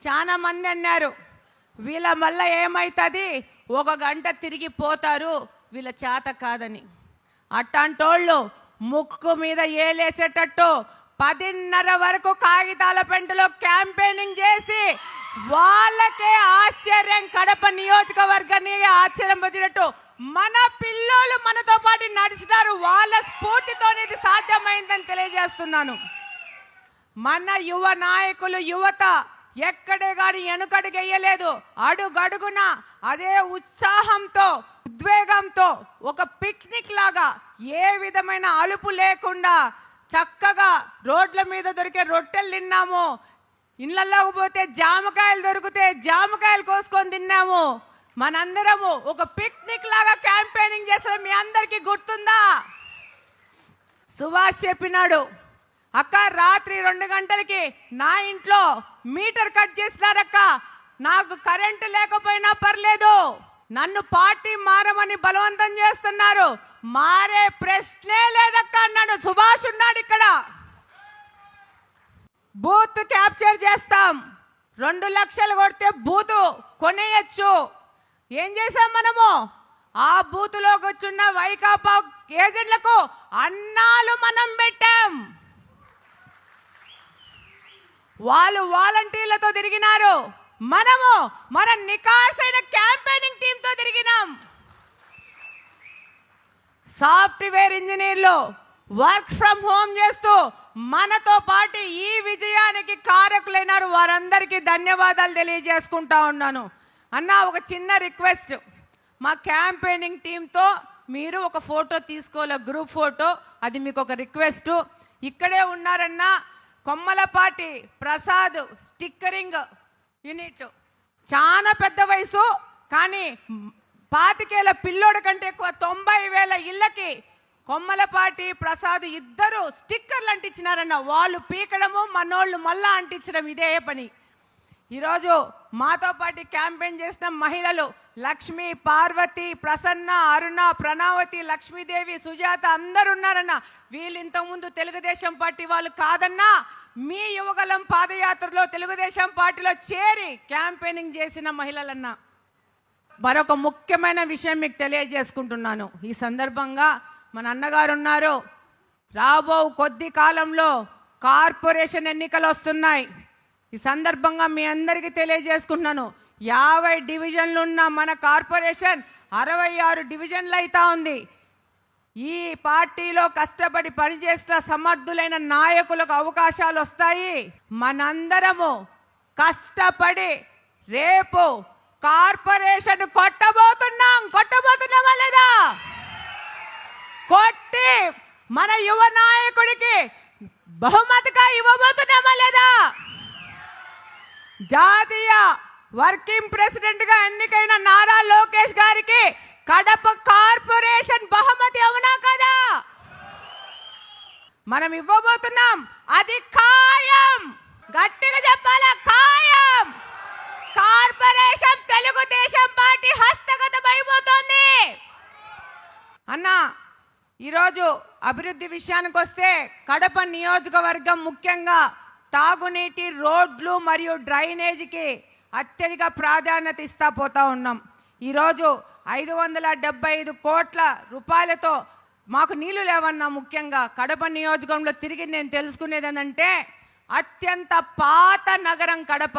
చాలా మంది అన్నారు వీళ్ళ వల్ల ఏమవుతుంది, 1 గంట తిరిగి పోతారు, వీళ్ళ చేత కాదని. అట్లాంటోళ్ళు ముక్కు మీద ఏలేసేటట్టు 10:30 వరకు కాగితాల పెంటలో క్యాంపెయినింగ్ చేసి వాళ్ళకే ఆశ్చర్యం, కడప నియోజకవర్గాన్ని ఆశ్చర్యం పొందినట్టు మన పిల్లలు మనతో పాటు నడుస్తారు. వాళ్ళ స్ఫూర్తితోనే ఇది సాధ్యమైందని తెలియజేస్తున్నాను. మన యువ నాయకులు, యువత ఎక్కడే కానీ వెనుకడుగేయలేదు. అడుగడుగున అదే ఉత్సాహంతో, ఉద్వేగంతో ఒక పిక్నిక్ లాగా ఏ విధమైన అలుపు లేకుండా చక్కగా రోడ్ల మీద దొరికే రొట్టెలు తిన్నాము, ఇళ్ళల్లోకి పోతే జామకాయలు దొరికితే జామకాయలు కోసుకొని తిన్నాము. మనందరము ఒక పిక్నిక్ లాగా క్యాంపెయినింగ్ చేస్తాం. మీ అందరికీ గుర్తుందా? సుభాష్ చెప్పినాడు, అక్క రాత్రి 2 గంటలకి నా ఇంట్లో మీటర్ కట్ చేసినారక్క, నాకు కరెంటు లేకపోయినా పర్లేదు, నన్ను పార్టీ మారమని బలవంతం చేస్తున్నారు, మారే ప్రశ్నే లేదక్క అన్నాడు. సుభాష్ ఉన్నాడు ఇక్కడ. బూత్ క్యాప్చర్ చేస్తాం, 2 లక్షలు కొడితే బూత్ కొనేయచ్చు. ఏం చేసాం మనము? ఆ బూత్లోకి వచ్చున్న వైకాపా ఏజెంట్లకు అన్నాలు మనం పెట్టాం. వాళ్ళు వాలంటీర్లతో తిరిగినారు, మనము మన నికార్సైన క్యాంపెయినింగ్ టీంతో తిరిగినాం. సాఫ్ట్వేర్ ఇంజనీర్లు వర్క్ ఫ్రమ్ హోమ్ చేస్తూ మనతో పాటు ఈ విజయానికి కారకులైనారు. వారందరికీ ధన్యవాదాలు తెలియజేసుకుంటా ఉన్నాను. అన్న, ఒక చిన్న రిక్వెస్ట్, మా క్యాంపెయినింగ్ టీంతో మీరు ఒక ఫోటో తీసుకోవాలి, గ్రూప్ ఫోటో. అది మీకు ఒక రిక్వెస్ట్. ఇక్కడే ఉన్నారన్న కొమ్మలపాటి ప్రసాద్ స్టిక్కరింగ్ యూనిట్. చాలా పెద్ద వయసు, కానీ 25 పిల్లోడి కంటే ఎక్కువ 90,000 ఇళ్ళకి కొమ్మలపాటి ప్రసాద్ ఇద్దరు స్టిక్కర్లు అంటించినారన్న. వాళ్ళు పీకడము, మనోళ్ళు మళ్ళా అంటించడం, ఇదే పని. ఈరోజు మాతో పాటు క్యాంపెయిన్ చేసిన మహిళలు లక్ష్మి, పార్వతి, ప్రసన్న, అరుణ, ప్రణావతి, లక్ష్మీదేవి, సుజాత అందరు ఉన్నారన్న. వీళ్ళు ఇంతకుముందు తెలుగుదేశం పార్టీ వాళ్ళు కాదన్నా, మీ యువగలం పాదయాత్రలో తెలుగుదేశం పార్టీలో చేరి క్యాంపెయినింగ్ చేసిన మహిళలన్న. మరొక ముఖ్యమైన విషయం మీకు తెలియజేసుకుంటున్నాను. ఈ సందర్భంగా మన అన్నగారు ఉన్నారు, రాబో కొద్ది కాలంలో కార్పొరేషన్ ఎన్నికలు వస్తున్నాయి. ఈ సందర్భంగా మీ అందరికీ తెలియజేసుకుంటున్నాను, 50 డివిజన్లు ఉన్న మన కార్పొరేషన్ 66 డివిజన్లు అవుతా ఉంది. ఈ పార్టీలో కష్టపడి పనిచేసిన సమర్థులైన నాయకులకు అవకాశాలు వస్తాయి. మనందరము కష్టపడి రేపు కార్పొరేషన్ కొట్టబోతున్నామా లేదా? కొట్టి మన యువ నాయకుడికి బహుమతిగా ఇవ్వబోతున్నామా లేదా? జాతీయ వర్కింగ్ ప్రెసిడెంట్ గా ఎన్నికైన నారా లోకేష్ గారికి కడప కార్పొరేషన్ బహుమతి అవునా కదా? మనం ఇవ్వబోతున్నాం. అది ఖాయం. గట్టిగా చెప్పాలా? ఖాయం. కార్పొరేషన్ తెలుగుదేశం పార్టీ హస్తగతం అయిపోతుంది. అన్నా, ఈరోజు అభివృద్ధి విషయానికి వస్తే కడప నియోజకవర్గం ముఖ్యంగా తాగునీటి, రోడ్లు మరియు డ్రైనేజీకి అత్యధిక ప్రాధాన్యత ఇస్తా పోతా ఉన్నాం. ఈరోజు 575 కోట్ల రూపాయలతో మాకు నీళ్లు లేవన్నా. ముఖ్యంగా కడప నియోజకవర్గంలో తిరిగి నేను తెలుసుకునేది ఏంటంటే, అత్యంత పాత నగరం కడప.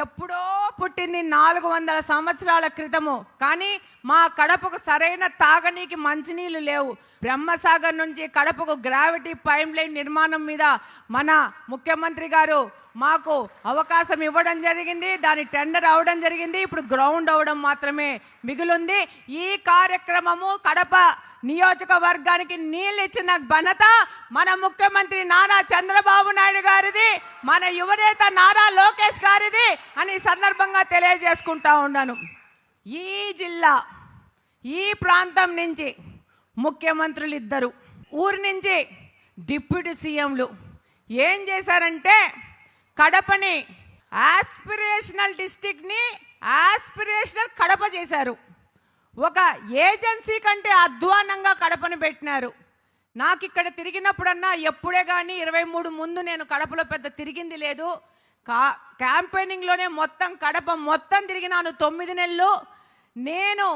ఎప్పుడో పుట్టింది 400 సంవత్సరాల క్రితము. కానీ మా కడపకు సరైన తాగనీకి మంచినీళ్ళు లేవు. బ్రహ్మసాగర్ నుంచి కడపకు గ్రావిటీ పైప్ లైన్ నిర్మాణం మీద మన ముఖ్యమంత్రి గారు మాకు అవకాశం ఇవ్వడం జరిగింది. దాని టెండర్ అవడం జరిగింది. ఇప్పుడు గ్రౌండ్ అవడం మాత్రమే మిగిలింది. ఈ కార్యక్రమము కడప నియోజకవర్గానికి నీళ్ళు ఇచ్చిన ఘనత మన ముఖ్యమంత్రి నారా చంద్రబాబు నాయుడు గారిది, మన యువనేత నారా లోకేష్ గారిది అని సందర్భంగా తెలియజేసుకుంటా ఉన్నాను. ఈ జిల్లా, ఈ ప్రాంతం నుంచి ముఖ్యమంత్రులు ఇద్దరు, ఊరి నుంచి డిప్యూటీ సీఎంలు ఏం చేశారంటే, కడపని ఆస్పిరేషనల్ డిస్ట్రిక్ట్ని ఆస్పిరేషనల్ కడప చేశారు. ఒక ఏజెన్సీ కంటే అధ్వానంగా కడపను పెట్టినారు. నాకు ఇక్కడ తిరిగినప్పుడన్నా ఎప్పుడే కానీ 23 ముందు నేను కడపలో పెద్ద తిరిగింది లేదు. క్యాంపెయినింగ్లోనే మొత్తం కడప మొత్తం తిరిగినాను 9 నెలలు. నేను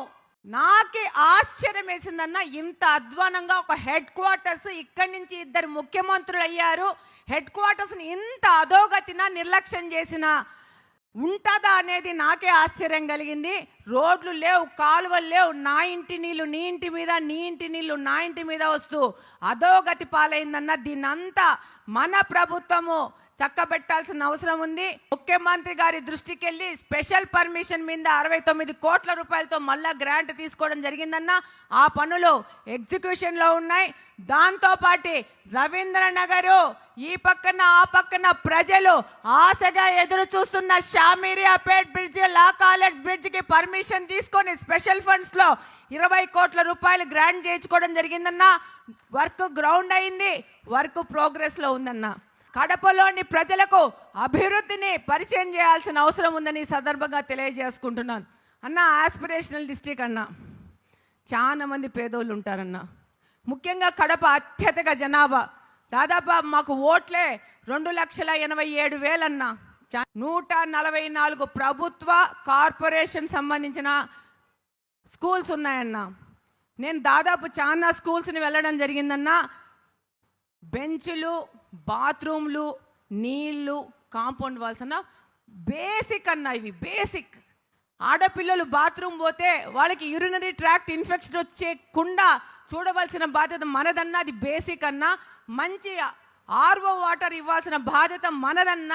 నాకే ఆశ్చర్యం వేసిందన్న, ఇంత అధ్వానంగా ఒక హెడ్ క్వార్టర్స్ ఇక్కడి నుంచి 2 ముఖ్యమంత్రులు అయ్యారు, హెడ్ క్వార్టర్స్ని ఇంత అధోగతిన నిర్లక్ష్యం చేసిన ఉంటుందా అనేది నాకే ఆశ్చర్యం కలిగింది. రోడ్లు లేవు, కాలువలు లేవు, నా ఇంటి నీళ్ళు నీ ఇంటి మీద, నీ ఇంటి నీళ్ళు నా ఇంటి మీద వస్తూ అధోగతి పాలైందన్న. దీన్నంతా మన ప్రభుత్వము చక్కబెట్టాల్సిన అవసరం ఉంది. ముఖ్యమంత్రి గారి దృష్టికి వెళ్ళి స్పెషల్ పర్మిషన్ మీద 69 కోట్ల రూపాయలతో మళ్ళా గ్రాంట్ తీసుకోవడం జరిగిందన్న. ఆ పనులు ఎగ్జిక్యూషన్లో ఉన్నాయి. దాంతోపాటు రవీంద్రనగరు ఈ పక్కన ఆ పక్కన ప్రజలు ఆశగా ఎదురు చూస్తున్న షామీరియాపేట్ బ్రిడ్జ్, లా కాలేజ్ బ్రిడ్జ్కి పర్మిషన్ తీసుకొని స్పెషల్ ఫండ్స్లో 20 కోట్ల రూపాయలు గ్రాంట్ చేయించుకోవడం జరిగిందన్న. వర్క్ గ్రౌండ్ అయింది, వర్క్ ప్రోగ్రెస్లో ఉందన్న. కడపలోని ప్రజలకు అభివృద్ధిని పరిచయం చేయాల్సిన అవసరం ఉందని ఈ సందర్భంగా తెలియజేసుకుంటున్నాను. అన్న, ఆస్పిరేషనల్ డిస్ట్రిక్ట్ అన్న, చాలా మంది పేదోళ్ళు ఉంటారన్న. ముఖ్యంగా కడప అత్యధిక జనాభా, దాదాపు మాకు ఓట్లే 2,87,000 అన్న. 144 ప్రభుత్వ కార్పొరేషన్ సంబంధించిన స్కూల్స్ ఉన్నాయన్న. నేను దాదాపు చాలా స్కూల్స్ని వెళ్ళడం జరిగిందన్న. బెంచ్లు, బాత్రూమ్లు, నీళ్లు, కాంపౌండ్ వాల్స్ అన్న బేసిక్ అన్న. ఇవి బేసిక్. ఆడపిల్లలు బాత్రూమ్ పోతే వాళ్ళకి యూరినరీ ట్రాక్ట్ ఇన్ఫెక్షన్ వచ్చేకుండా చూడవలసిన బాధ్యత మనదన్న. అది బేసిక్ అన్న. మంచి ఆర్ఓ వాటర్ ఇవ్వాల్సిన బాధ్యత మనదన్న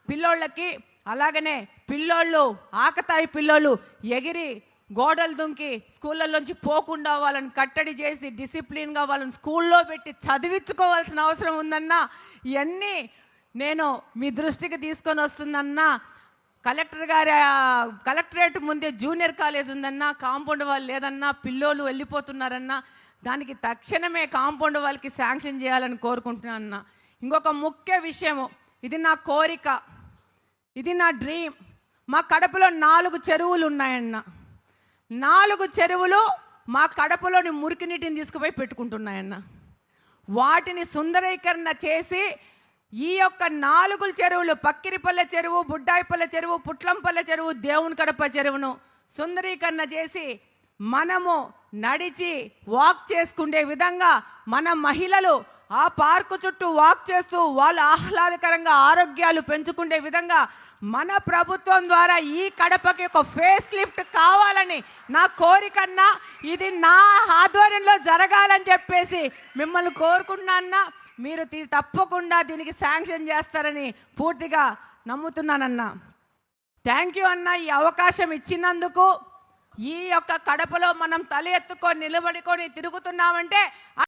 పిల్లోళ్ళకి. అలాగనే పిల్లోళ్ళు, ఆకతాయి పిల్లోళ్ళు ఎగిరి గోడలు దుంకి స్కూళ్ళల్లోంచి పోకుండా వాళ్ళని కట్టడి చేసి డిసిప్లిన్గా వాళ్ళని స్కూల్లో పెట్టి చదివించుకోవాల్సిన అవసరం ఉందన్న. ఇవన్నీ నేను మీ దృష్టికి తీసుకొని వస్తుందన్న. కలెక్టరేట్ ముందే జూనియర్ కాలేజ్ ఉందన్న, కాంపౌండ్ వాళ్ళు లేదన్నా, పిల్లోళ్ళు వెళ్ళిపోతున్నారన్న. దానికి తక్షణమే కాంపౌండ్ వాళ్ళకి శాంక్షన్ చేయాలని కోరుకుంటున్నానన్న. ఇంకొక ముఖ్య విషయము, ఇది నా కోరిక, ఇది నా డ్రీమ్. మా కడపలో 4 చెరువులు ఉన్నాయన్న. 4 చెరువులు మా కడపలోని మురికి నీటిని తీసుకుపోయి పెట్టుకుంటున్నాయన్న. వాటిని సుందరీకరణ చేసి ఈ యొక్క 4 చెరువులు, పక్కిరిపల్లె చెరువు, బుడ్డాయిపల్లె చెరువు, పుట్లంపల్లె చెరువు, దేవుని కడప చెరువును సుందరీకరణ చేసి మనము నడిచి వాక్ చేసుకునే విధంగా మన మహిళలు ఆ పార్కు చుట్టూ వాక్ చేస్తూ వాళ్ళు ఆహ్లాదకరంగా ఆరోగ్యాలు పెంచుకునే విధంగా మన ప్రభుత్వం ద్వారా ఈ కడపకి ఒక ఫేస్ లిఫ్ట్ కావాలని నా కోరికన్నా. ఇది నా ఆధ్వర్యంలో జరగాలని చెప్పేసి మిమ్మల్ని కోరుకుంటున్నా. మీరు తప్పకుండా దీనికి శాంక్షన్ చేస్తారని పూర్తిగా నమ్ముతున్నానన్నా. థ్యాంక్ యూ అన్న, ఈ అవకాశం ఇచ్చినందుకు. ఈ యొక్క కడపలో మనం తల ఎత్తుకొని నిలబడుకొని తిరుగుతున్నామంటే